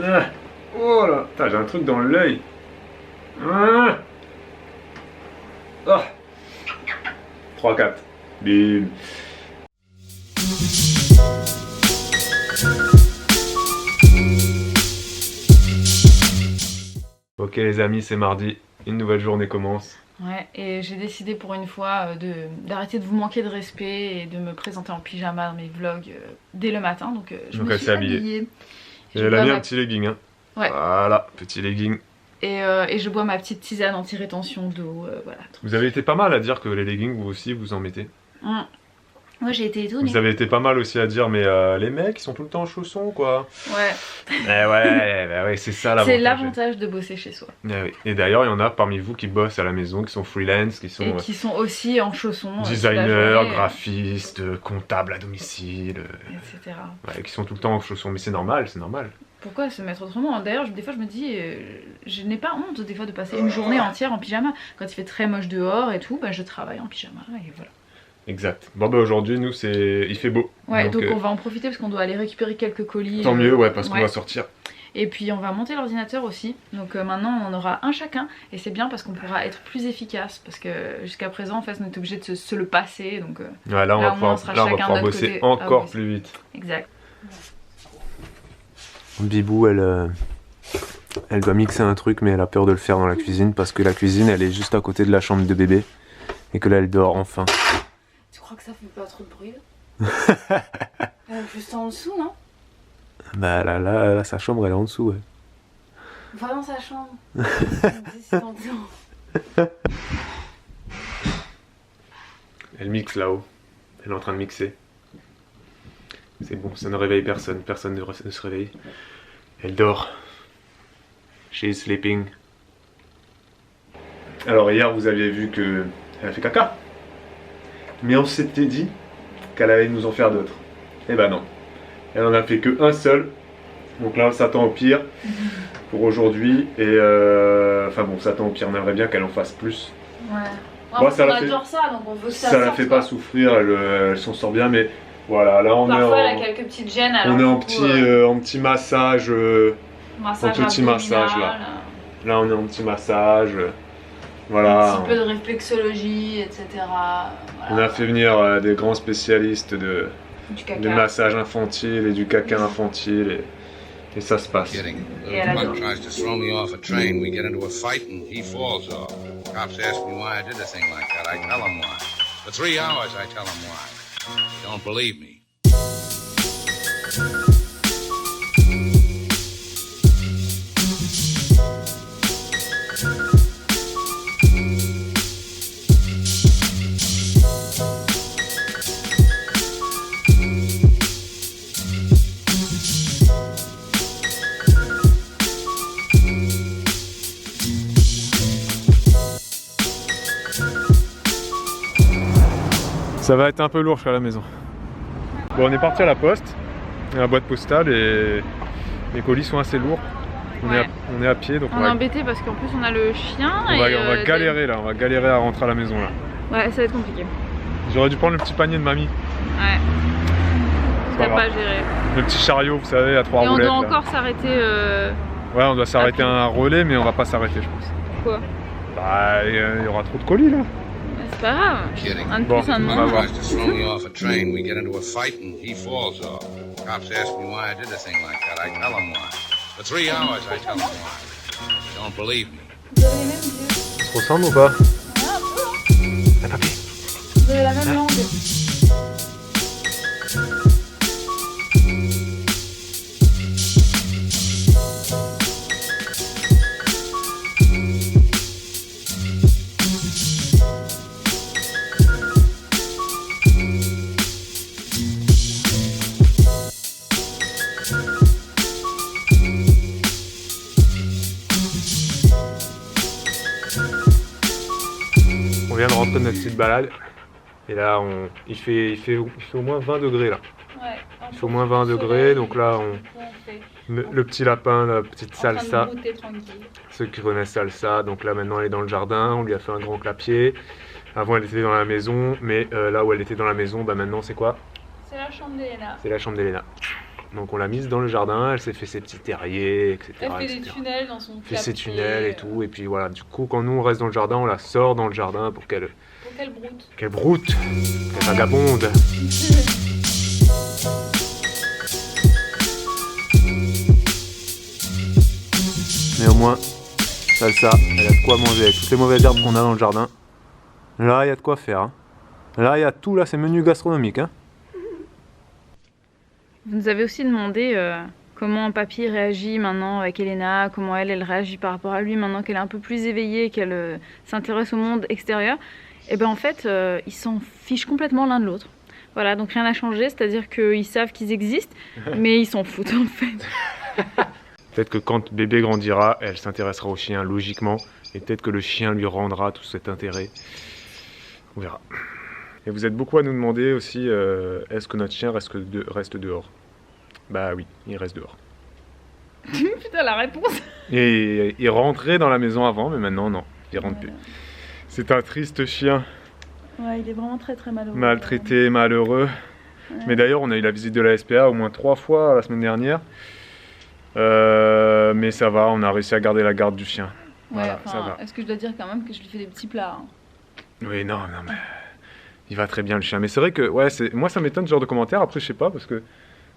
Ah. Oh là, j'ai un truc dans l'œil. Ah. Ah. 3-4. Bim. Ok les amis, c'est mardi, une nouvelle journée commence. Ouais, et j'ai décidé pour une fois d'arrêter de vous manquer de respect et de me présenter en pyjama dans mes vlogs dès le matin. Donc je me suis habillée. Elle a mis un petit legging. Hein. Ouais. Voilà, petit legging. Et je bois ma petite tisane anti-rétention d'eau. Voilà, vous avez été pas mal à dire que les leggings, vous aussi, vous en mettez. Moi j'ai été étonnée. Vous avez été pas mal aussi à dire, mais les mecs ils sont tout le temps en chaussons quoi. Ouais. Ouais, c'est ça l'avantage. C'est l'avantage de bosser chez soi. Oui. Et d'ailleurs il y en a parmi vous qui bossent à la maison, qui sont freelance, qui sont... Et qui sont aussi en chaussons. Designers, graphistes, comptables à domicile. Etc. Ouais, qui sont tout le temps en chaussons, mais c'est normal, c'est normal. Pourquoi se mettre autrement? D'ailleurs, des fois je me dis, je n'ai pas honte des fois de passer une journée entière en pyjama. Quand il fait très moche dehors et tout, bah, je travaille en pyjama et voilà. Exact. Bon bah aujourd'hui nous il fait beau. Ouais, donc on va en profiter parce qu'on doit aller récupérer quelques colis. Tant mieux, ouais, parce qu'on va sortir. Et puis on va monter l'ordinateur aussi. Donc maintenant on aura un chacun et c'est bien parce qu'on pourra être plus efficace parce que jusqu'à présent en fait on est obligé de se le passer. Donc ouais, là on va pouvoir bosser encore plus vite. Exact. Bibou elle doit mixer un truc mais elle a peur de le faire dans la cuisine parce que la cuisine elle est juste à côté de la chambre de bébé et que là elle dort enfin. Tu crois que ça fait pas trop de bruit juste en dessous, non? Bah là, sa chambre elle est en dessous, ouais. Va dans sa chambre. Elle mixe là-haut. Elle est en train de mixer. C'est bon, ça ne réveille personne. Personne ne se réveille. Elle dort. She's sleeping. Alors hier vous aviez vu que elle a fait caca. Mais on s'était dit qu'elle allait nous en faire d'autres. Et bah non. Elle en a fait que un seul. Donc là on s'attend au pire pour aujourd'hui. Et enfin bon, on s'attend au pire. On aimerait bien qu'elle en fasse plus. Ouais. Bon, on adore ça, donc on veut que ça sorte. Ça la fait pas souffrir, elle s'en sort bien. Mais voilà, là on parfois elle a quelques petites gênes. Alors on est en petit massage. Petit massage là. Là on est en petit massage. Voilà. Un petit peu de réflexologie, etc. Voilà. On a fait venir des grands spécialistes de massage infantile et du caca infantile et ça se passe. Et elle adore. Ça va être un peu lourd jusqu'à la maison. Bon, on est parti à la poste, à la boîte postale et les colis sont assez lourds. On est à pied donc on est embêté parce qu'en plus on a le chien. On va galérer là, on va galérer à rentrer à la maison là. Ouais, ça va être compliqué. J'aurais dû prendre le petit panier de mamie. Ouais. Ça va pas gérer. Le petit chariot, vous savez, à 3 roulettes. Et on doit encore s'arrêter. Ouais, on doit s'arrêter à un relais, mais on va pas s'arrêter, je pense. Pourquoi? Bah, il y aura trop de colis là. C'est pas grave. Un de plus, un de moins. On se ressemble ou pas? Ah, papy. Vous avez la même langue. On vient de rentrer de notre petite balade et là il fait au moins 20 degrés là. Ouais, il fait au moins 20 degrés donc là le petit lapin, la petite salsa. Ceux qui connaissent salsa, donc là maintenant elle est dans le jardin, on lui a fait un grand clapier. Avant elle était dans la maison, mais là où elle était dans la maison, bah maintenant c'est quoi? C'est la chambre d'Elena. C'est la chambre d'Elena. Donc on l'a mise dans le jardin, elle s'est fait ses petits terriers, etc. Elle fait etc. des tunnels dans son fait ses clapier, tunnels et tout. Et puis voilà, du coup, quand nous on reste dans le jardin, on la sort dans le jardin pour qu'elle broute. qu'elle broute, qu'elle vagabonde. Mais au moins, Salsa, elle a de quoi manger avec toutes les mauvaises herbes qu'on a dans le jardin. Là, il y a de quoi faire. Hein. Là, il y a tout, là, c'est menu gastronomique. Hein. Vous nous avez aussi demandé comment Papy réagit maintenant avec Elena, comment elle réagit par rapport à lui maintenant qu'elle est un peu plus éveillée, qu'elle s'intéresse au monde extérieur. Et ben en fait, ils s'en fichent complètement l'un de l'autre. Voilà, donc rien n'a changé, c'est-à-dire qu'ils savent qu'ils existent, mais ils s'en foutent en fait. Peut-être que quand bébé grandira, elle s'intéressera au chien logiquement, et peut-être que le chien lui rendra tout cet intérêt. On verra. Et vous êtes beaucoup à nous demander aussi, est-ce que notre chien reste dehors? Bah oui, il reste dehors. Putain, la réponse. Et il rentrait dans la maison avant, mais maintenant non, il rentre plus. C'est un triste chien. Ouais, il est vraiment très très malheureux. Maltraité, malheureux. Ouais. Mais d'ailleurs, on a eu la visite de la SPA au moins 3 fois la semaine dernière. Mais ça va, on a réussi à garder la garde du chien. Ouais, voilà, enfin, est-ce que je dois dire quand même que je lui fais des petits plats hein. Oui, non, mais il va très bien le chien. Mais c'est vrai que, ouais, moi ça m'étonne ce genre de commentaires. Après, je sais pas, parce que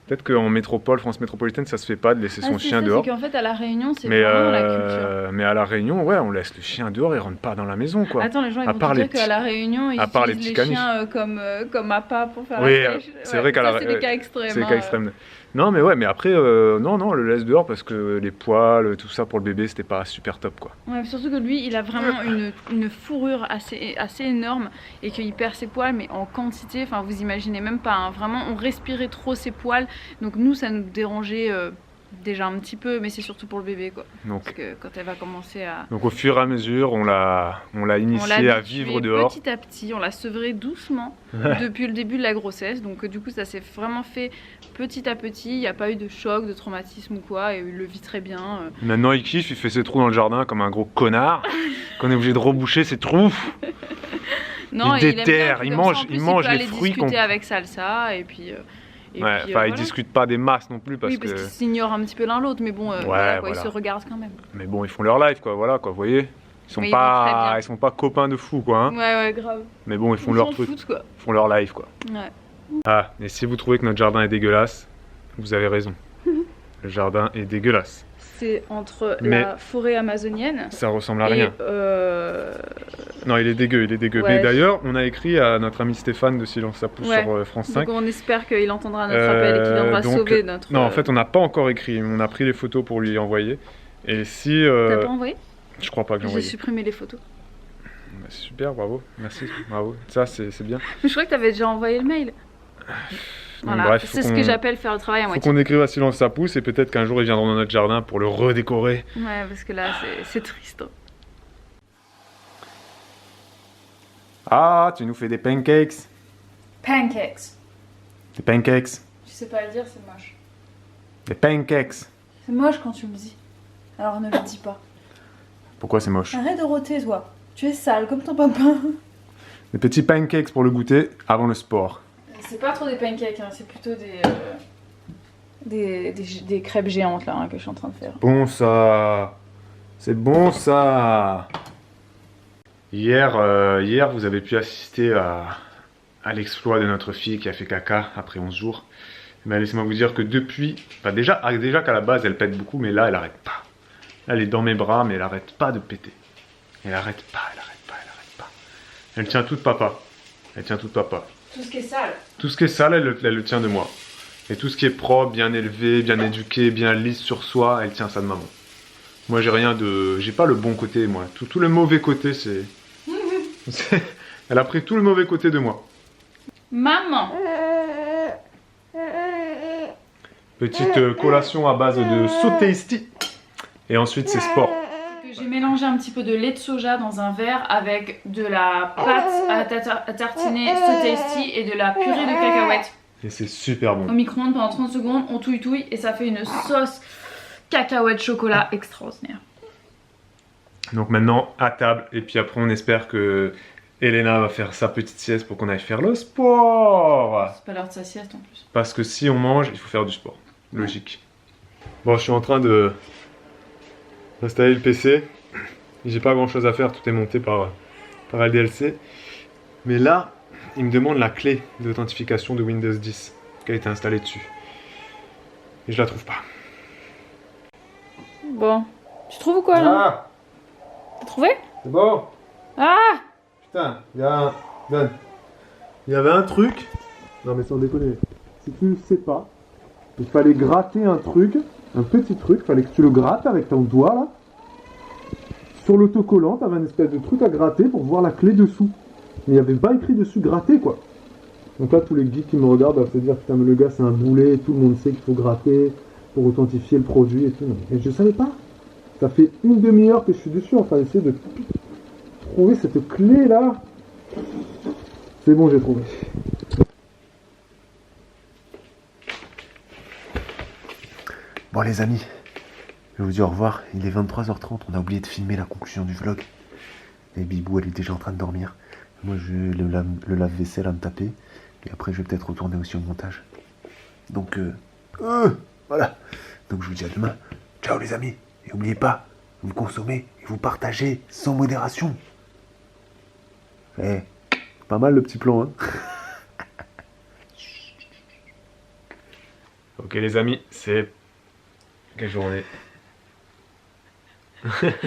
peut-être qu'en métropole, France métropolitaine, ça se fait pas de laisser son chien dehors. C'est qu'en fait, à La Réunion, c'est vraiment la culture. Mais à La Réunion, ouais, on laisse le chien dehors, il rentre pas dans la maison, quoi. Attends, les gens, ils vont te dire qu'à La Réunion, ils utilisent les chiens comme appât pour faire la pêche. C'est vrai qu'à La Réunion, c'est des cas extrêmes. C'est des cas extrêmes. Non, mais ouais, mais après, non, on le laisse dehors parce que les poils, tout ça pour le bébé, c'était pas super top, quoi. Ouais, surtout que lui, il a vraiment une fourrure assez énorme et qu'il perd ses poils, mais en quantité, enfin, vous imaginez même pas, hein. Vraiment, on respirait trop ses poils, donc nous, ça nous dérangeait déjà un petit peu, mais c'est surtout pour le bébé, quoi. Donc, parce que quand elle va commencer à... Donc au fur et à mesure, on l'a initiée à vivre dehors. Petit à petit, on l'a sevrée doucement depuis le début de la grossesse. Donc du coup, ça s'est vraiment fait petit à petit. Il n'y a pas eu de choc, de traumatisme ou quoi, et il le vit très bien. Maintenant, il kiffe, il fait ses trous dans le jardin comme un gros connard. Qu'on est obligé de reboucher ses trous. Non, il déterre, il mange les fruits. Il peut aller discuter avec Salsa, et puis... ouais, enfin, ils discutent pas des masses non plus parce qu'ils s'ignorent un petit peu l'un l'autre, mais bon, voilà, ils se regardent quand même. Mais bon, ils font leur life, quoi, voilà, quoi, vous voyez. Ils sont pas copains de fou, quoi. Hein. Ouais, grave. Mais bon, ils font leur truc, quoi. Ils font leur life, quoi. Ouais. Ah, et si vous trouvez que notre jardin est dégueulasse, vous avez raison. Le jardin est dégueulasse. C'est entre la forêt amazonienne. Ça ressemble à rien. Non, il est dégueu, Ouais. Mais d'ailleurs, on a écrit à notre ami Stéphane de Silence ça pousse sur France 5. Donc on espère qu'il entendra notre appel et qu'il viendra sauver notre... Non, en fait, on n'a pas encore écrit. On a pris les photos pour lui envoyer. Et si... T'as pas envoyé? Je crois pas que j'ai envoyé. J'ai supprimé les photos. Bah, super, bravo. Merci, bravo. Ça, c'est bien. Mais je crois que t'avais déjà envoyé le mail. Voilà, c'est ce que j'appelle faire le travail à moitié. Faut qu'on écrive à Silence ça pousse et peut-être qu'un jour ils viendront dans notre jardin pour le redécorer. Ouais, parce que là c'est triste. Ah, tu nous fais des pancakes. Pancakes. Des pancakes. Tu sais pas le dire, c'est moche. Des pancakes. C'est moche quand tu me dis. Alors ne le dis pas. Pourquoi c'est moche? Arrête de rôter, toi. Tu es sale comme ton papa. Des petits pancakes pour le goûter avant le sport. C'est pas trop des pancakes, hein, c'est plutôt des crêpes géantes là que je suis en train de faire. Bon ça, c'est bon ça. Hier, vous avez pu assister à l'exploit de notre fille qui a fait caca après 11 jours. Mais laissez-moi vous dire que depuis, enfin déjà qu'à la base elle pète beaucoup, mais là elle arrête pas. Là, elle est dans mes bras, mais elle arrête pas de péter. Elle arrête pas. Elle tient tout de papa. Tout ce qui est sale. Tout ce qui est sale, elle le tient de moi. Et tout ce qui est propre, bien élevé, bien éduqué, bien lisse sur soi, elle tient ça de maman. Moi, j'ai pas le bon côté, moi. Tout le mauvais côté, c'est... Elle a pris tout le mauvais côté de moi. Maman. Petite collation à base de sauté. Et ensuite, c'est sport. J'ai mélangé un petit peu de lait de soja dans un verre avec de la pâte à tartiner sauté et de la purée de cacahuètes. Et c'est super bon. Au micro-ondes pendant 30 secondes, on touille et ça fait une sauce cacahuète chocolat extraordinaire. Donc maintenant, à table, et puis après on espère que Elena va faire sa petite sieste pour qu'on aille faire le sport. C'est pas l'heure de sa sieste en plus. Parce que si on mange, il faut faire du sport. Logique. Bon, je suis en train de d'installer le PC. J'ai pas grand chose à faire, tout est monté par LDLC. Mais là, il me demande la clé d'authentification de Windows 10 qui a été installée dessus. Et je la trouve pas. Bon. Tu trouves ou quoi là? Ah, T'as trouvé? c'est bon. Ah! Putain, il y avait un truc. Non mais sans déconner. Si tu ne sais pas, il fallait gratter un truc, un petit truc, il fallait que tu le grattes avec ton doigt là. Sur l'autocollant, t'avais un espèce de truc à gratter pour voir la clé dessous. Mais il n'y avait pas écrit dessus gratter quoi. Donc là tous les geeks qui me regardent doivent se dire putain mais le gars c'est un boulet, tout le monde sait qu'il faut gratter pour authentifier le produit et tout. Et je savais pas. Ça fait une demi-heure que je suis dessus en train d'essayer de trouver cette clé là. C'est bon, j'ai trouvé. Bon les amis, je vous dis au revoir, il est 23h30, on a oublié de filmer la conclusion du vlog. Et Bibou elle est déjà en train de dormir. Moi je vais le lave-vaisselle à me taper. Et après je vais peut-être retourner aussi au montage. Donc voilà. Donc je vous dis à demain. Ciao les amis. Et n'oubliez pas, vous consommez et vous partagez sans modération. Pas mal le petit plan hein. Ok les amis, c'est... Quelle journée? Alors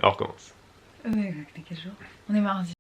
on recommence. Quel jour? On est mardi.